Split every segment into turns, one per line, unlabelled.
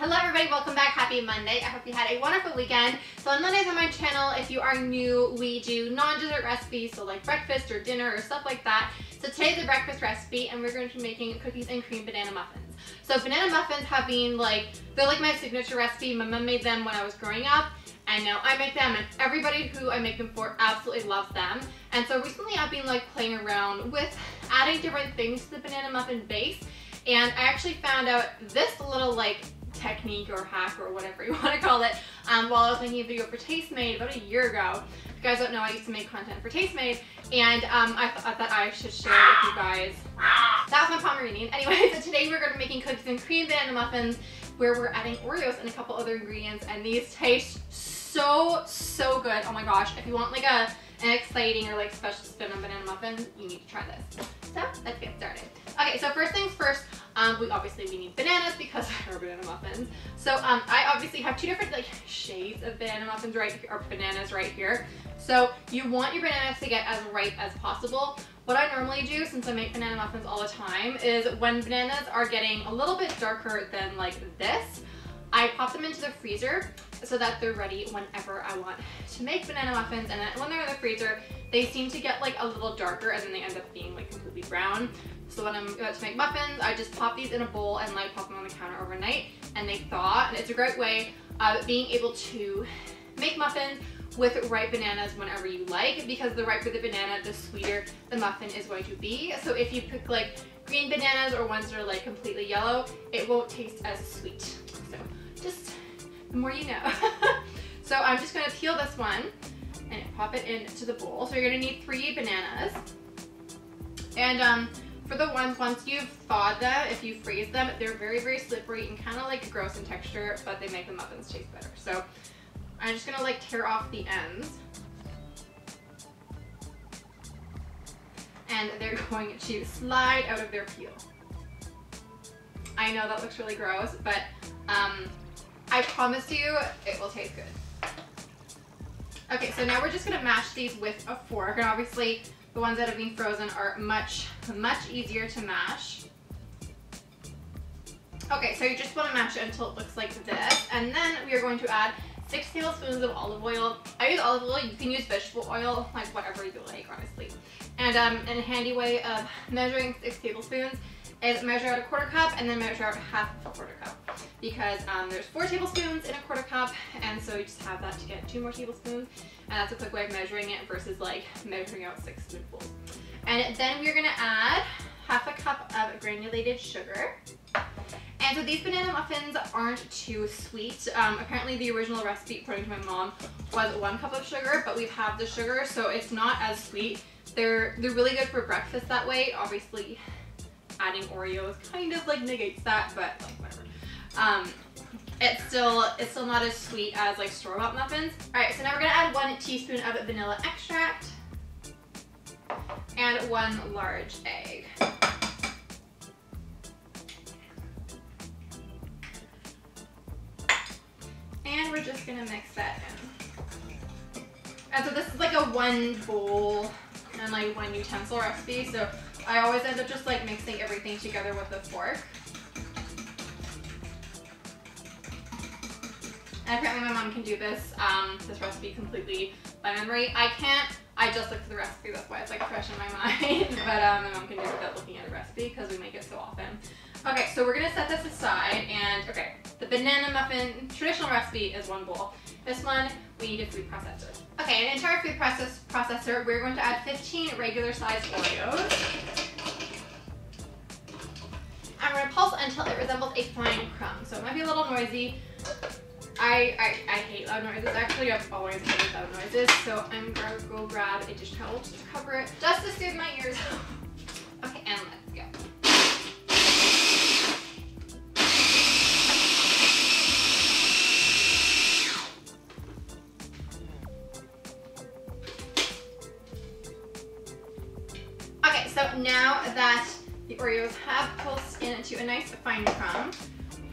Hello everybody, welcome back. Happy Monday. I hope you had a wonderful weekend. So on Mondays on my channel, if you are new, we do non-dessert recipes, so like breakfast or dinner or stuff like that. So today's a breakfast recipe and we're going to be making cookies and cream banana muffins. So banana muffins have been they're like my signature recipe. My mom made them when I was growing up and now I make them and everybody who I make them for absolutely loves them. And so recently I've been playing around with adding different things to the banana muffin base, and I actually found out this little technique or hack or whatever you want to call it while I was making a video for Tastemade about a year ago. If you guys don't know, I used to make content for Tastemade, and I thought I should share it with you guys. That was my Pomeranian. Anyway, so today we're going to be making cookies and cream banana muffins where we're adding Oreos and a couple other ingredients, and these taste so good. Oh my gosh, if you want an exciting or special spin on banana muffin, you need to try this. So let's get started. Okay, so first things first, we need bananas because they're banana muffins. So I obviously have two different shades of banana muffins or bananas right here. So you want your bananas to get as ripe as possible. What I normally do, since I make banana muffins all the time, is when bananas are getting a little bit darker than this, I pop them into the freezer so that they're ready whenever I want to make banana muffins. And then when they're in the freezer, they seem to get a little darker and then they end up being completely brown. So when I'm about to make muffins, I just pop these in a bowl and pop them on the counter overnight and they thaw. And it's a great way of being able to make muffins with ripe bananas whenever you like, because the riper the banana, the sweeter the muffin is going to be. So if you pick green bananas or ones that are completely yellow, it won't taste as sweet. So just the more you know. So I'm just going to peel this one and pop it into the bowl. So you're going to need 3 bananas. And for the ones, once you've thawed them, if you freeze them, they're very slippery and kind of gross in texture, but they make the muffins taste better. So I'm just going to tear off the ends. And they're going to slide out of their peel. I know that looks really gross, but I promise you it will taste good. Okay, so now we're just going to mash these with a fork, and obviously the ones that have been frozen are much easier to mash. Okay, so you just want to mash it until it looks like this, and then we are going to add 6 tablespoons of olive oil. I use olive oil, you can use vegetable oil, whatever you like, honestly. And a handy way of measuring 6 tablespoons is measure out a 1/4 cup and then measure out half of a 1/4 cup, because there's 4 tablespoons in a 1/4 cup, and so you just have that to get 2 more tablespoons, and that's a quick way of measuring it versus measuring out 6 spoonfuls. And then we're gonna add half a cup of granulated sugar. And so these banana muffins aren't too sweet. Apparently the original recipe, according to my mom, was 1 cup of sugar, but we've halved the sugar, so it's not as sweet. They're really good for breakfast that way. Obviously, adding Oreos kind of negates that, but whatever. It's still not as sweet as store-bought muffins. All right, so now we're gonna add 1 teaspoon of vanilla extract and 1 large egg. And we're just gonna mix that in. And so this is a 1 bowl and 1 utensil recipe, so I always end up just mixing everything together with a fork. And apparently my mom can do this recipe completely by memory. I can't. I just looked at the recipe, that's why it's fresh in my mind. But my mom can do it without looking at a recipe because we make it so often. Okay, so we're gonna set this aside, and okay, the banana muffin traditional recipe is 1 bowl. This one, we need a food processor. Okay, an entire food processor, we're going to add 15 regular sized Oreos. And we're gonna pulse until it resembles a fine crumb. So it might be a little noisy. I hate loud noises. Actually, I've always hated loud noises. So I'm gonna go grab a dish towel just to cover it, just to soothe my ears. Okay, and let's go. Okay, so now that the Oreos have pulsed into a nice fine crumb,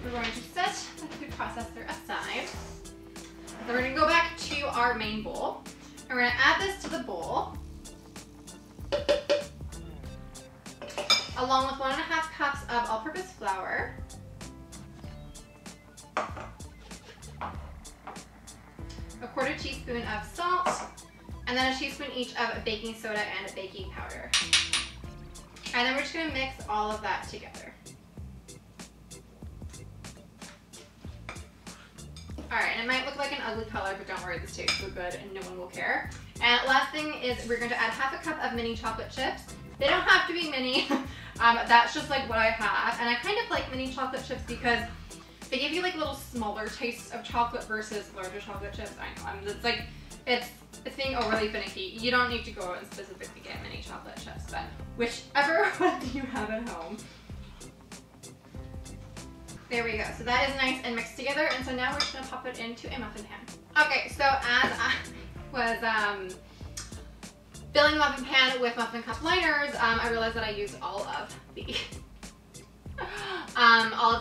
we're going to set the food processor aside. Then we're going to go back to our main bowl, and we're going to add this to the bowl, along with 1.5 cups of all-purpose flour, 1/4 teaspoon of salt, and then a teaspoon each of baking soda and baking powder. And then we're just gonna mix all of that together. Alright, and it might look like an ugly color, but don't worry, this tastes so good and no one will care. And last thing is we're going to add 1/2 cup of mini chocolate chips. They don't have to be mini, that's just like what I have. And I kind of like mini chocolate chips because they give you like little smaller tastes of chocolate versus larger chocolate chips. I know, it's like, it's being overly finicky. You don't need to go and specifically get mini chocolate chips, but whichever one you have at home. There we go. So that is nice and mixed together, and so now we're just gonna pop it into a muffin pan. Okay, so as I was filling the muffin pan with muffin cup liners, I realized that I used all of the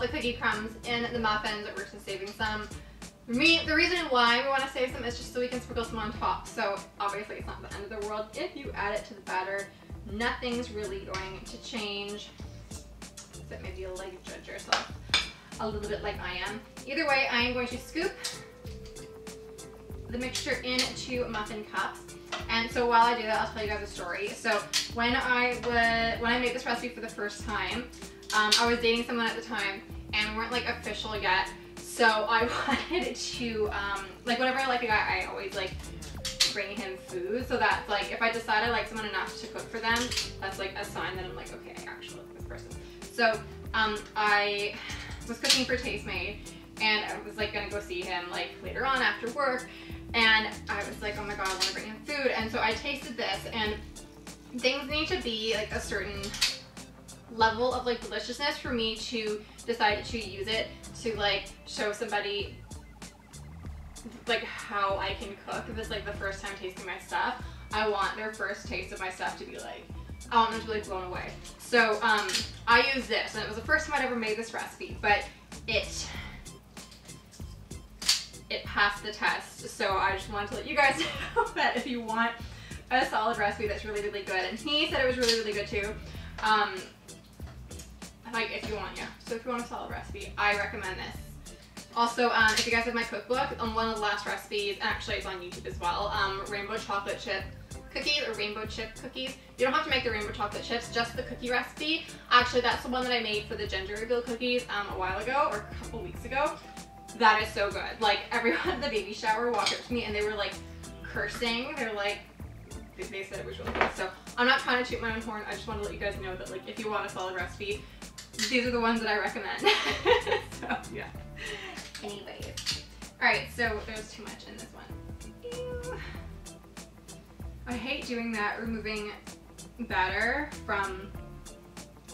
cookie crumbs in the muffins. We're just saving some. The reason why we want to save some is just so we can sprinkle some on top. So obviously it's not the end of the world if you add it to the batter. Nothing's really going to change. Except maybe you'll like judge yourself a little bit like I am. Either way, I am going to scoop the mixture into muffin cups. And so while I do that, I'll tell you guys a story. So when I made this recipe for the first time, I was dating someone at the time and we weren't like official yet. So I wanted to, like whenever I like a guy, I always like bring him food. So that's like, if I decide I like someone enough to cook for them, that's like a sign that I'm like, okay, I actually like this person. So I was cooking for Taste Made and I was like gonna go see him like later on after work, and I was like, oh my god, I want to bring him food. And so I tasted this, and things need to be like a certain level of like deliciousness for me to decide to use it to like show somebody like how I can cook. If it's like the first time tasting my stuff, I want their first taste of my stuff to be like, I want them to be like blown away. So I used this, and it was the first time I'd ever made this recipe, but it passed the test. So I just wanted to let you guys know that if you want a solid recipe that's really, really good, and he said it was really, really good too. Like if you want, yeah. So if you want a solid recipe, I recommend this. Also, if you guys have my cookbook, on one of the last recipes, and actually it's on YouTube as well, rainbow chocolate chip cookies or rainbow chip cookies. You don't have to make the rainbow chocolate chips, just the cookie recipe. Actually, that's the one that I made for the ginger reveal cookies a while ago, or a couple weeks ago. That is so good. Like everyone at the baby shower walked up to me and they were like cursing. They're like, they said it was really good. So I'm not trying to toot my own horn. I just want to let you guys know that like if you want a solid recipe, these are the ones that I recommend. So yeah. Anyways. Alright, so there's too much in this one. Ew. I hate doing that, removing batter from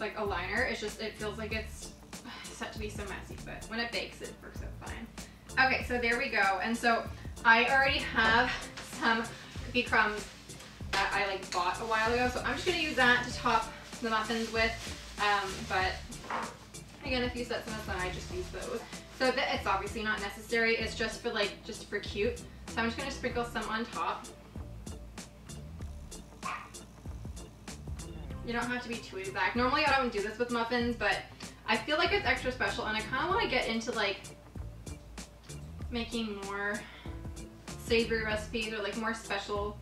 like a liner. It's just, it feels like it's set to be so messy, but when it bakes, it works out fine. Okay, so there we go. And so I already have some cookie crumbs that I like bought a while ago, so I'm just gonna use that to top the muffins with. But again, if you set some aside, just use those. So it's obviously not necessary. It's just for like, just for cute. So I'm just gonna sprinkle some on top. You don't have to be too exact. Normally I don't do this with muffins, but I feel like it's extra special, and I kind of want to get into like making more savory recipes or like more special,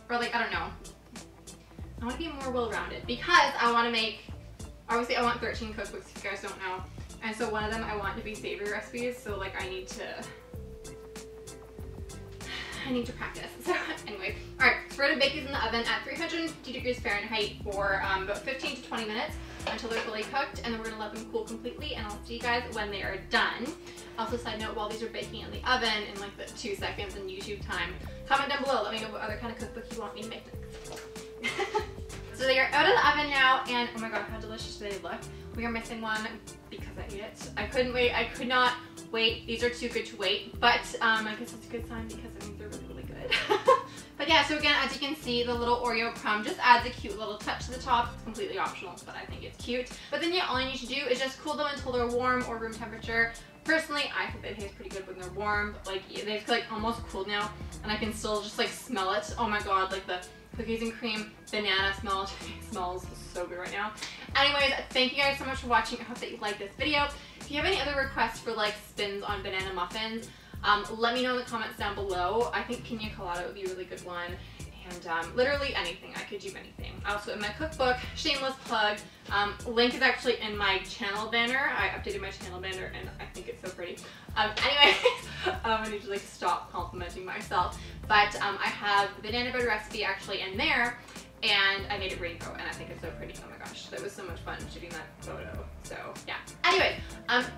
or like, I don't know. I want to be more well-rounded because I want to make, obviously I want 13 cookbooks if you guys don't know. And so one of them I want to be savory recipes, so like I need to practice. So anyway, alright, so we're going to bake these in the oven at 350 degrees Fahrenheit for about 15 to 20 minutes until they're fully cooked, and then we're going to let them cool completely, and I'll see you guys when they are done. Also, side note, while these are baking in the oven in like the 2 seconds in YouTube time, comment down below, let me know what other kind of cookbook you want me to make next. So they are out of the oven now, and oh my god, how delicious do they look. We are missing one because I ate it. I couldn't wait, I could not wait. These are too good to wait, but I guess it's a good sign because I think they're really, really good. But yeah, so again, as you can see, the little Oreo crumb just adds a cute little touch to the top. It's completely optional, but I think it's cute. But then yeah, all you need to do is just cool them until they're warm or room temperature. Personally, I think they taste pretty good when they're warm, but like they've like almost cooled now, and I can still just like smell it. Oh my god, like the cookies and cream banana smell smells so good right now. Anyways, thank you guys so much for watching. I hope that you liked this video. If you have any other requests for like spins on banana muffins, Let me know in the comments down below. I think pina colada would be a really good one. And literally anything. I could do anything. Also in my cookbook, shameless plug, link is actually in my channel banner. I updated my channel banner and I think it's so pretty. Anyways, I need to like stop complimenting myself. But I have the banana bread recipe actually in there, and I made it rainbow and I think it's so pretty. Oh my gosh, that was so much fun shooting that photo. So yeah. Anyway,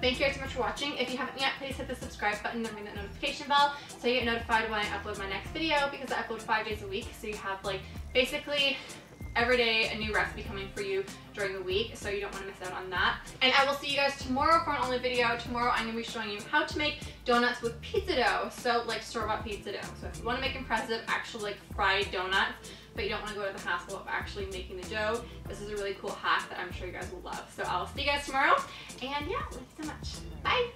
thank you guys so much for watching. If you haven't yet, please hit the subscribe button and ring that notification bell so you get notified when I upload my next video, because I upload 5 days a week. So you have like basically every day a new recipe coming for you during the week, so you don't want to miss out on that. And I will see you guys tomorrow for an only video. Tomorrow I'm going to be showing you how to make donuts with pizza dough, so like store-bought pizza dough. So if you want to make impressive, actual like fried donuts, but you don't want to go to the hassle of actually making the dough, this is a really cool hack that I'm sure you guys will love. So I will see you guys tomorrow, and yeah, thank you so much. Bye!